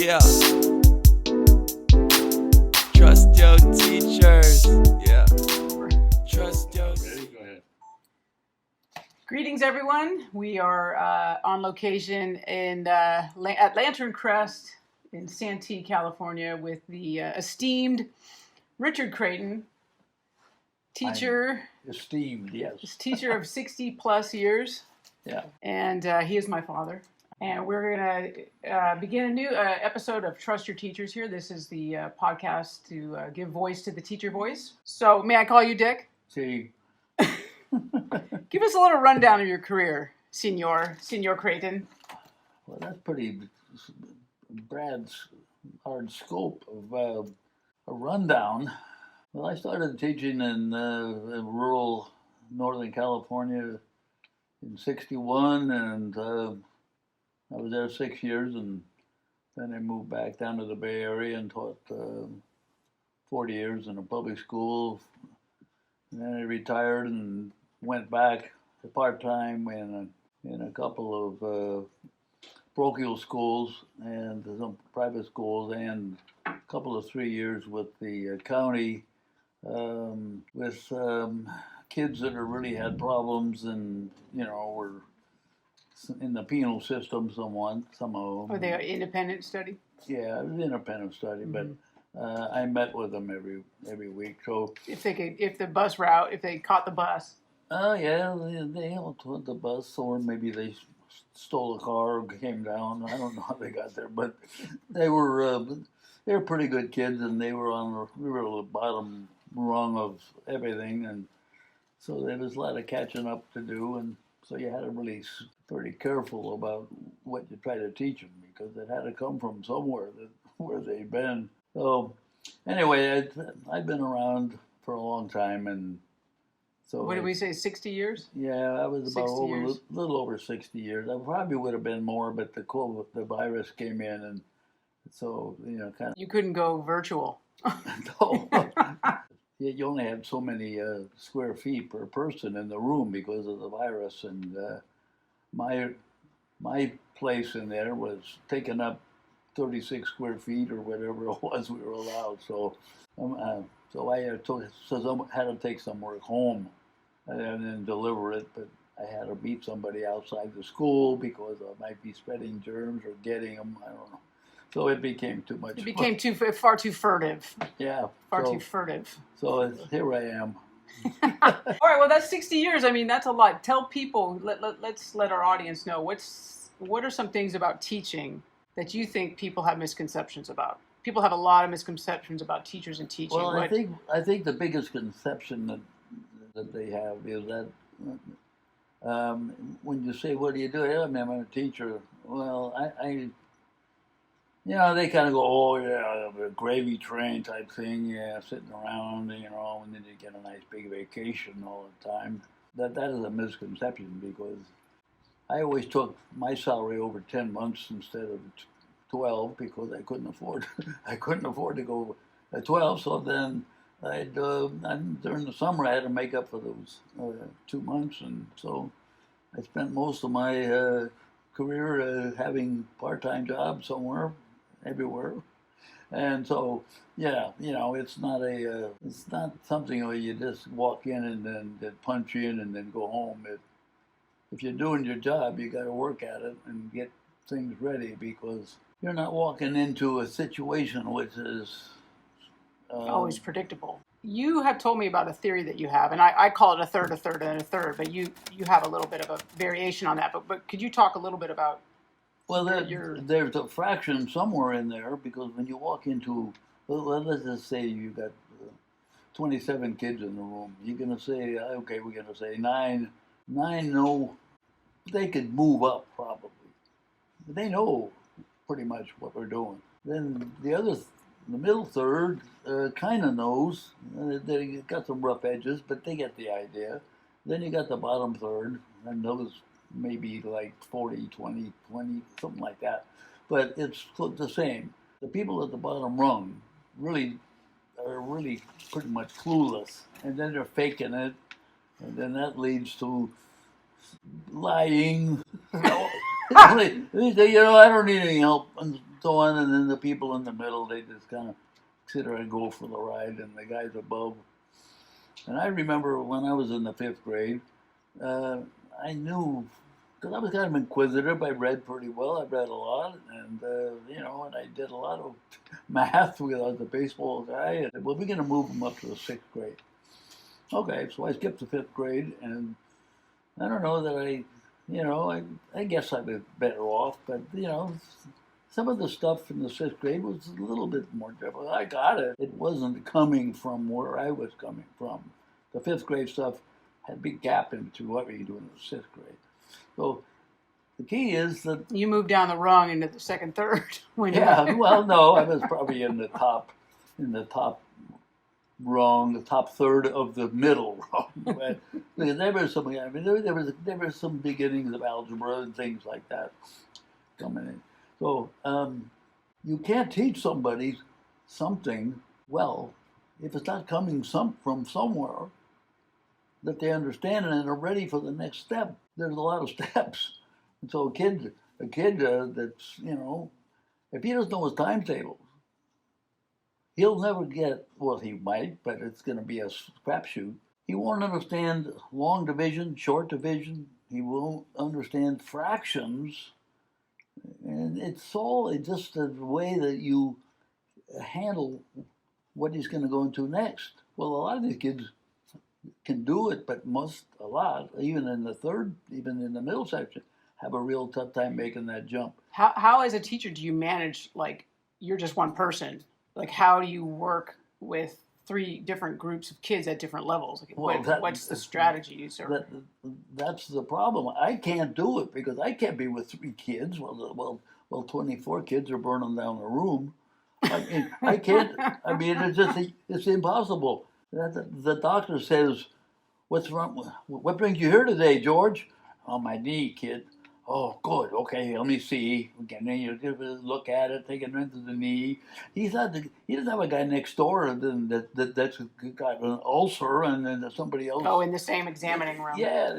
Yeah. Trust your teachers. Yeah. Trust your. Ready? Go ahead. Greetings, everyone. We are on location at Lantern Crest in Santee, California, with the esteemed Richard Creighton, teacher. Esteemed, yes. He's teacher of 60 plus years. Yeah. And he is my father. And we're going to begin a new episode of Trust Your Teachers here. This is the podcast to give voice to the teacher voice. So may I call you Dick? See, Give us a little rundown of your career, Senor Creighton. well, that's pretty Brad's hard scope of a rundown. Well, I started teaching in rural Northern California in '61, and I was there 6 years, and then I moved back down to the Bay Area and taught 40 years in a public school. And then I retired and went back to part-time in a couple of parochial schools and some private schools, and a couple of 3 years with the county with kids that really had problems and, were in the penal system somewhat, some of them. Were they independent study? Yeah, it was independent study, but I met with them every week. So If they caught the bus. oh yeah, they all took the bus, or maybe they stole a car or came down. I don't know how they got there, but they were pretty good kids, and we were on the bottom rung of everything, and so there was a lot of catching up to do, and so you had to really be pretty careful about what you try to teach them, because it had to come from somewhere where they'd been. So anyway, I've been around for a long time, and so What did we say, 60 years? yeah, I was about 60 years. a little over 60 years. I probably would have been more, but the virus came in, and so kind You couldn't go virtual. of. You only had so many square feet per person in the room because of the virus, and my place in there was taking up 36 square feet or whatever it was we were allowed. So I had to take some work home and then deliver it, but I had to meet somebody outside the school because I might be spreading germs or getting them. I don't know. So it became too much. It became far too furtive. Yeah. Too furtive. So here I am. All right, well, that's 60 years. I mean, that's a lot. Tell people, let's let our audience know, what are some things about teaching that you think people have misconceptions about? People have a lot of misconceptions about teachers and teaching. Well, I think the biggest conception that they have is that when you say, what do you do? I'm a teacher. Well, they kind of go, oh, yeah, a gravy train type thing, yeah, sitting around, and then you get a nice big vacation all the time. That is a misconception, because I always took my salary over 10 months instead of 12, because I couldn't afford to go at 12. So then during the summer I had to make up for those 2 months, and so I spent most of my career having part-time jobs everywhere, and so it's not something where you just walk in and then punch in and then go home. If you're doing your job, you got to work at it and get things ready, because you're not walking into a situation which is always predictable. You have told me about a theory that you have, and I call it a third, and a third, but you have a little bit of a variation on that. But could you talk a little bit about? Well, there's a fraction somewhere in there, because when you walk into, let's just say you got 27 kids in the room, you're going to say, okay, we're going to say nine know they could move up probably. They know pretty much what we're doing. Then the middle third kind of knows. They got some rough edges, but they get the idea. Then you got the bottom third, and those maybe like 40, 20, something like that. But it's the same. The people at the bottom rung are really pretty much clueless. And then they're faking it. And then that leads to lying. I don't need any help. And on, and then the people in the middle, they just kind of sit there and go for the ride, and the guys above. And I remember when I was in the 5th grade, I knew, because I was kind of inquisitive, I read pretty well, I read a lot, and and I did a lot of math because I was a baseball guy. And well, we're going to move them up to the 6th grade. Okay, so I skipped the 5th grade, and I don't know that I guess I was better off, but some of the stuff in the 6th grade was a little bit more difficult. I got it. It wasn't coming from where I was coming from. The 5th grade stuff had a big gap into what you do in the 6th grade. So the key is that You moved down the rung into the second, third. well, no, I was probably in the top rung, the top third of the middle rung. But there was some, there was some beginnings of algebra and things like that coming in. So you can't teach somebody something well if it's not coming from somewhere that they understand and are ready for the next step. There's a lot of steps. And so a kid that's, if he doesn't know his timetables, he'll never get, well, he might, but it's going to be a crapshoot. He won't understand long division, short division. He won't understand fractions. And it's just the way that you handle what he's going to go into next. Well, a lot of these kids can do it, but a lot, even in the middle section, have a real tough time making that jump. How as a teacher do you manage, like, you're just one person? Like, how do you work with 3 different groups of kids at different levels? Like, what's the strategies? That's the problem. I can't do it because I can't be with 3 kids. Well, 24 kids are burning down the room. I can't. I mean, it's impossible. The doctor says, "What's wrong? What brings you here today, George?" "Oh, my knee, kid." "Oh, good. Okay, let me see." Again, then you give a look at it, take it into the knee. He doesn't have a guy next door that's got an ulcer, and then somebody else. Oh, in the same examining room. Yeah.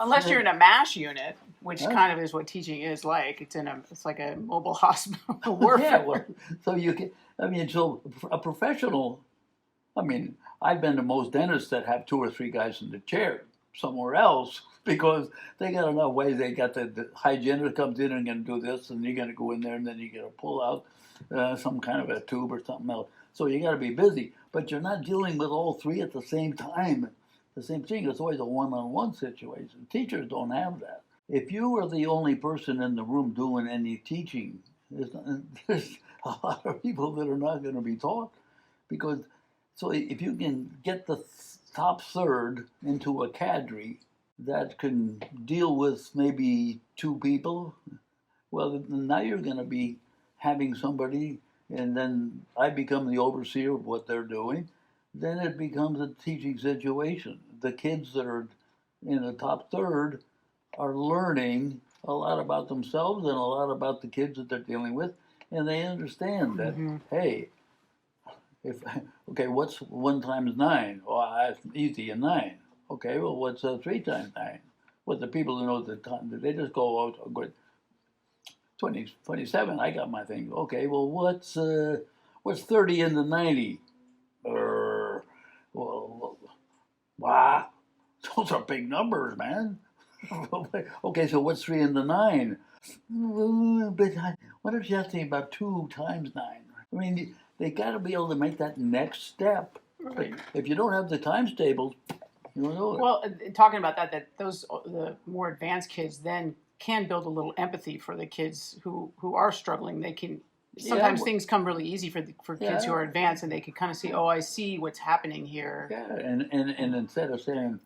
Unless you're in a MASH unit, which kind of is what teaching is like. It's like a mobile hospital warfare. Yeah. Well, so you can. I mean, so a professional. I mean, I've been to most dentists that have 2 or 3 guys in the chair somewhere else, because they got enough ways. They got the hygienist comes in and going to do this, and you're going to go in there, and then you got to pull out some kind of a tube or something else. So you got to be busy, but you're not dealing with all 3 at the same time. The same thing. It's always a one-on-one situation. Teachers don't have that. If you are the only person in the room doing any teaching, there's a lot of people that are not going to be taught, because so if you can get the top third into a cadre that can deal with maybe 2 people, well, now you're going to be having somebody, and then I become the overseer of what they're doing. Then it becomes a teaching situation. The kids that are in the top third are learning a lot about themselves and a lot about the kids that they're dealing with, and they understand that, hey, what's 1 times 9? Oh, that's easy, a 9. Okay, well, what's 3 times 9? What the people who know the time, they just go out, 27, I got my thing. Okay, well, what's 30 into 90? Wow, those are big numbers, man. Okay, so what's 3 into 9? But what if you have to think about 2 times 9? I mean, they got to be able to make that next step. Right. If you don't have the times tables, you don't know it. Well, talking about that the more advanced kids then can build a little empathy for the kids who are struggling. They can sometimes things come really easy for kids who are advanced, and they can kind of see, oh, I see what's happening here. Yeah, and instead of saying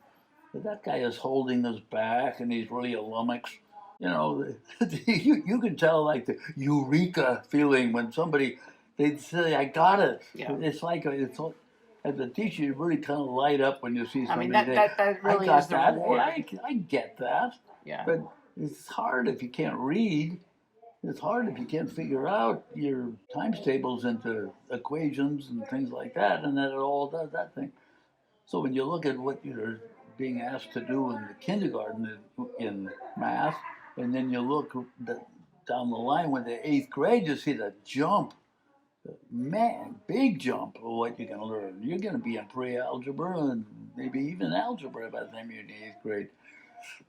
that guy is holding us back and he's really a lummox, you can tell like the eureka feeling when somebody. They say, "I got it." Yeah. It's like as a teacher, you really kind of light up when you see somebody. I mean, that really is the reward. I get that. Yeah. But it's hard if you can't read. It's hard if you can't figure out your times tables into equations and things like that, and that it all does that thing. So when you look at what you're being asked to do in the kindergarten in math, and then you look down the line when they're 8th grade, you see the jump. Man, big jump of what you're going to learn. You're going to be in pre-algebra and maybe even algebra by the time you're in the 8th grade.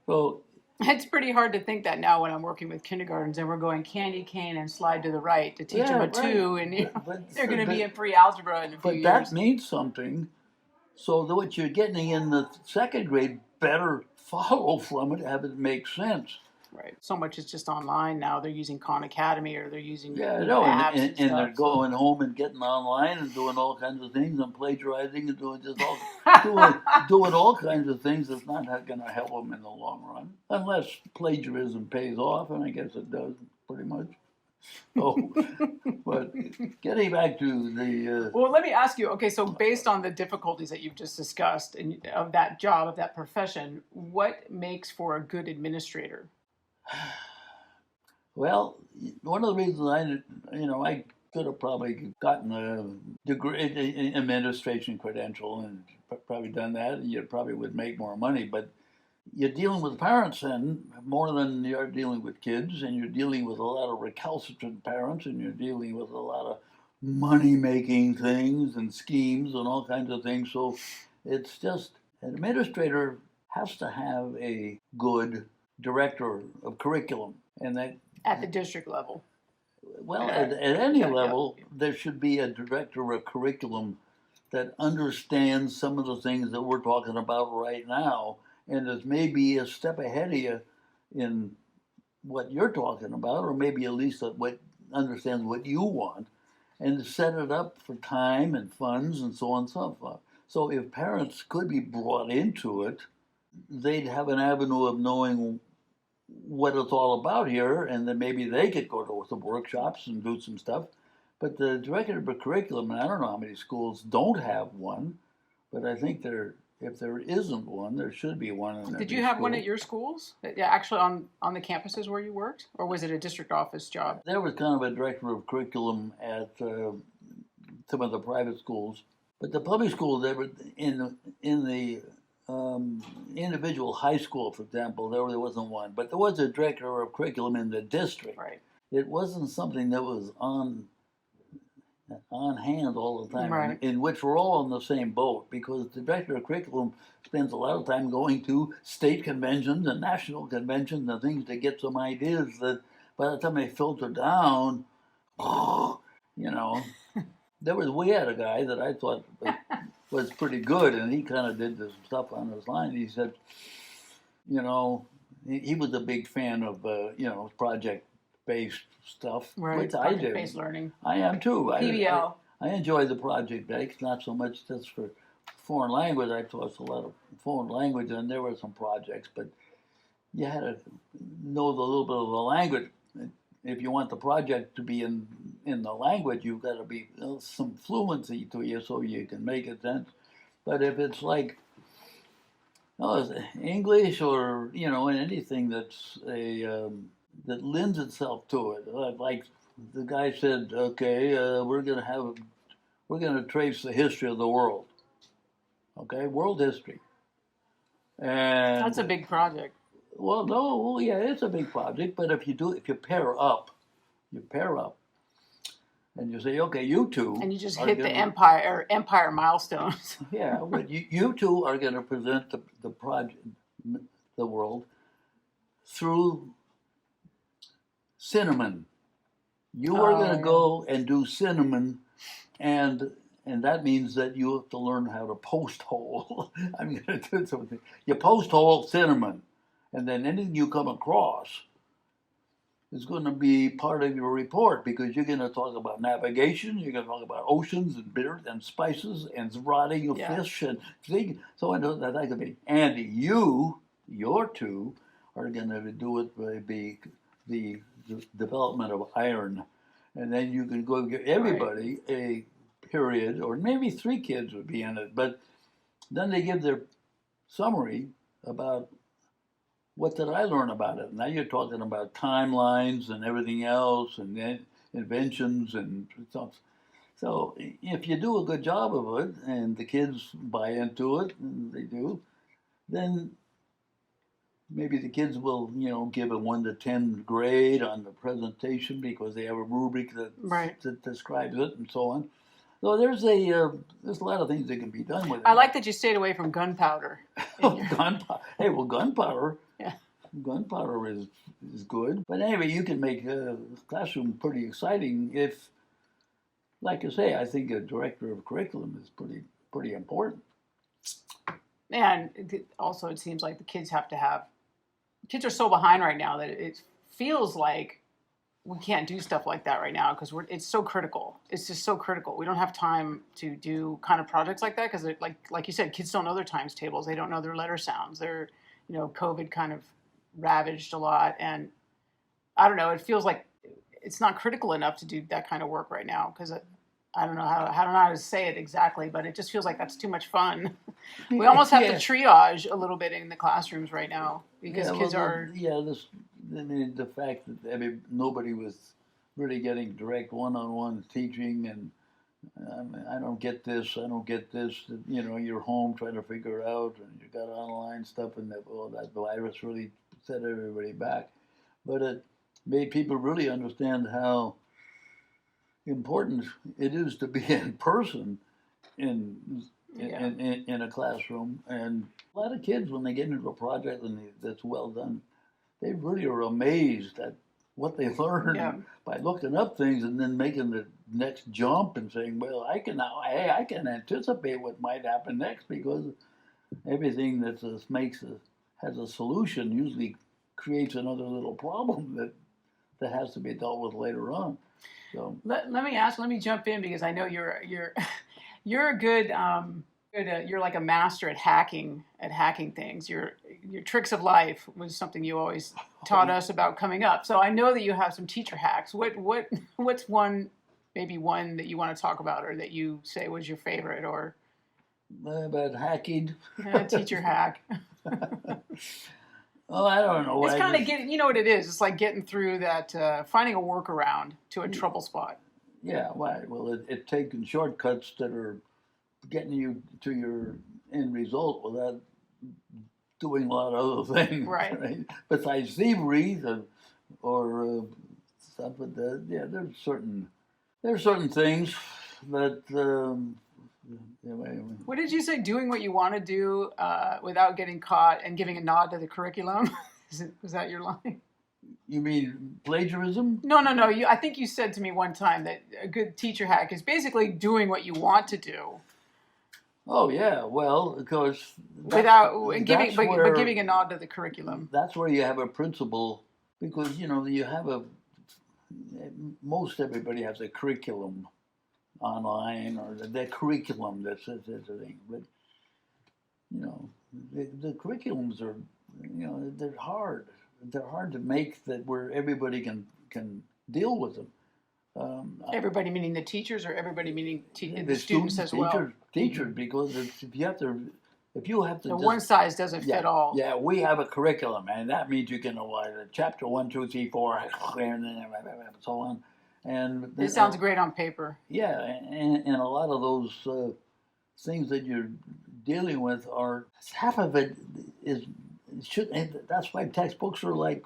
So it's pretty hard to think that now when I'm working with kindergartens and we're going candy cane and slide to the right to teach them a 2, and they're going to be in pre-algebra in a few years. But that means something. So that what you're getting in the 2nd grade better follow from it, have it make sense. Right. So much is just online now. They're using Khan Academy or they're using apps and stuff, they're going home and getting online and doing all kinds of things and plagiarizing and doing just all doing all kinds of things that's not going to help them in the long run, unless plagiarism pays off, and I guess it does pretty much. Oh, but getting back to the well, let me ask you. Okay, so based on the difficulties that you've just discussed and of that job, of that profession, what makes for a good administrator? Well, one of the reasons I could have probably gotten a degree, administration credential, and probably done that, and you probably would make more money. But you're dealing with parents then more than you're dealing with kids, and you're dealing with a lot of recalcitrant parents, and you're dealing with a lot of money-making things and schemes and all kinds of things. So it's just an administrator has to have a good director of curriculum, and that at the district level. Well, at any level, there should be a director of curriculum that understands some of the things that we're talking about right now, and is maybe a step ahead of you in what you're talking about, or maybe at least what understands what you want, and set it up for time and funds and so on and so forth. So if parents could be brought into it, they'd have an avenue of knowing what it's all about here, and then maybe they could go to some workshops and do some stuff. But the director of curriculum, and I don't know how many schools don't have one, but I think if there isn't one, there should be one. Did you have one at your schools? Yeah, actually on the campuses where you worked, or was it a district office job? There was kind of a director of curriculum at some of the private schools, but the public schools, they were in the individual high school, for example, there wasn't one, but there was a director of curriculum in the district. Right. It wasn't something that was on hand all the time, right. in which we're all on the same boat, because the director of curriculum spends a lot of time going to state conventions and national conventions and things to get some ideas that by the time they filter down, we had a guy that I thought was pretty good, and he kind of did this stuff on his line. He said, he was a big fan of, project-based stuff, right. which I do. Project-based learning. I am too. PBL. I enjoy the project-based, not so much just for foreign language. I taught a lot of foreign language, and there were some projects, but you had to know a little bit of the language. If you want the project to be in the language, you've got to be some fluency to you so you can make it sense. But if it's like English or anything that's that lends itself to it, like the guy said, okay, we're going to trace the history of the world. Okay, world history. And that's a big project. Well, no, yeah, it's a big project, but if you pair up, and you say, okay, you two, and you just hit the empire milestones. Yeah, but you two are going to present the project, the world, through cinnamon. You are going to go and do cinnamon, and that means that you have to learn how to post hole. I'm going to do something. You post hole cinnamon. And then anything you come across is going to be part of your report, because you're going to talk about navigation, you're going to talk about oceans and bitter and spices and rotting of fish and things. So I know that could be. And your two, are going to do it by the development of iron. And then you can go give everybody a period, or maybe 3 kids would be in it, but then they give their summary about what did I learn about it? Now you're talking about timelines and everything else, and then inventions and stuff. So if you do a good job of it, and the kids buy into it, and they do, then maybe the kids will, give a 1 to 10 grade on the presentation because they have a rubric that describes it and so on. So there's a lot of things that can be done with it. I like that you stayed away from gunpowder. Gunpowder. Hey, well, gunpowder. Yeah. Gunpowder is good. But anyway, you can make a classroom pretty exciting if, like I say, I think a director of curriculum is pretty important. And also, it seems like the kids are so behind right now that it feels like we can't do stuff like that right now because it's so critical. It's just so critical. We don't have time to do kind of projects like that because, like you said, kids don't know their times tables. They don't know their letter sounds. They're, COVID kind of ravaged a lot, and I don't know. It feels like it's not critical enough to do that kind of work right now because I don't know how to say it exactly, but it just feels like that's too much fun. We almost have to triage a little bit in the classrooms right now because kids are. The fact that nobody was really getting direct one-on-one teaching, and I don't get this. You're home trying to figure it out, and you got online stuff, and that virus really set everybody back. But it made people really understand how important it is to be in person in a classroom. And a lot of kids, when they get into a project that's well done, they really are amazed at what they learn by looking up things and then making the next jump and saying, well, I can anticipate what might happen next because everything that has a solution usually creates another little problem that has to be dealt with later on. So let me jump in because I know you're you're a good you're like a master at hacking things. Your tricks of life was something you always taught us about coming up. So I know that you have some teacher hacks. What's one that you want to talk about or that you say was your favorite or about hacking? Teacher hack. Oh, I don't know. It's kind of getting, you know what it is? It's like getting through that, finding a workaround to a trouble spot. Yeah, right. Well, it's taking shortcuts that are getting you to your end result without doing a lot of other things. Right. Besides thievery or stuff. But there's certain things that. What did you say? Doing what you want to do without getting caught and giving a nod to the curriculum? Was that your line? You mean plagiarism? No. I think you said to me one time that a good teacher hack is basically doing what you want to do. Oh yeah, well, because giving a nod to the curriculum. That's where you have a principle because you have most everybody has a curriculum online or the curriculum that's the thing, but the curriculums are they're hard to make that where everybody can deal with them. Everybody meaning the teachers or everybody meaning the students as well? Teachers, because if you have to one size doesn't fit all. Yeah, we have a curriculum, and that means you can chapter 1, 2, 3, 4, and so on. And this sounds great on paper. Yeah, and a lot of those things that you're dealing with are half of it that's why textbooks are like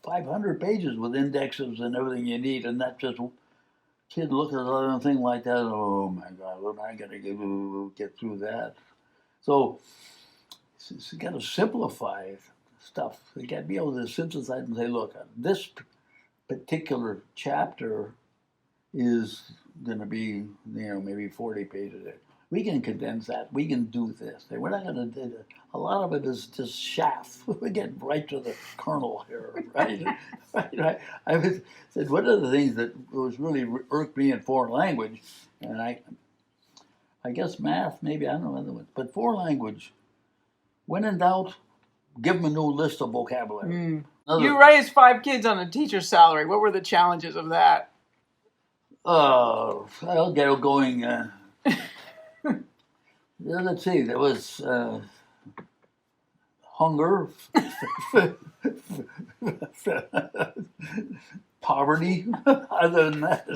500 pages with indexes and everything you need, and that's just kid look at another thing like that. Oh my God, what am I going to get through that? So you got to simplify stuff. You got to be able to synthesize and say, look, this particular chapter is going to be, maybe 40 pages. We can condense that. We can do this. We're not going to do it. A lot of it is just chaff. We get right to the kernel here, right? Right. I said one of the things that was really irked me in foreign language, and I guess math, maybe, I don't know other ones, but foreign language, when in doubt, give them a new list of vocabulary. You raised 5 kids on a teacher's salary. What were the challenges of that? I'll get going. Let's see. There was hunger, poverty. Other than that,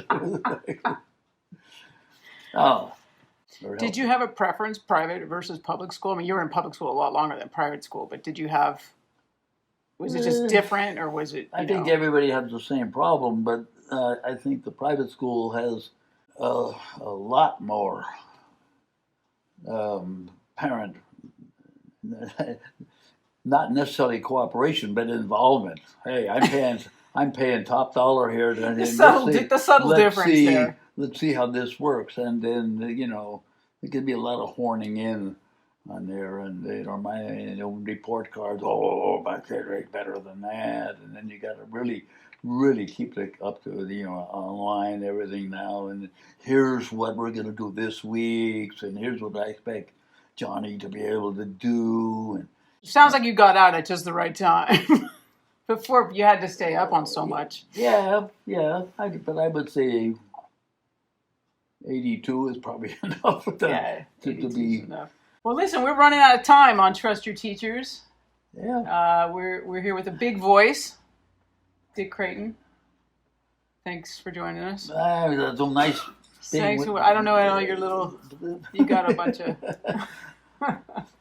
Did you have a preference, private versus public school? I mean, you were in public school a lot longer than private school, but did you have Was it just different, or was it? I think everybody has the same problem, but I think the private school has a lot more parent, not necessarily cooperation, but involvement. Hey, I'm paying top dollar here. The subtle difference there. Let's see how this works, and then there can be a lot of horning in on there, and my report cards. Oh, my kid rate better than that, and then you got to really keep it up to online everything now. And here's what we're going to do this week, and here's what I expect Johnny to be able to do. And sounds like you got out at just the right time. Before you had to stay up on so much. Yeah. But I would say 82 is probably enough to be. Enough. Well, listen, we're running out of time on Trust Your Teachers. Yeah. We're here with a big voice, Dick Creighton. Thanks for joining us. That's a nice thing. Thanks. I don't know all your little. You got a bunch of.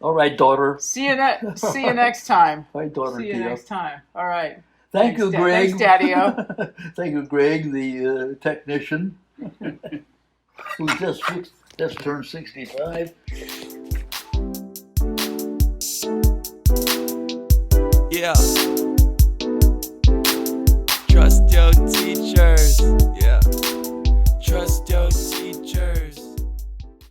All right, daughter. See you next time. Bye, daughter. See you next time. All right. Thanks, you, Greg. Thanks, Daddy-O. Thank you, Greg, the technician, who just turned 65. Yeah.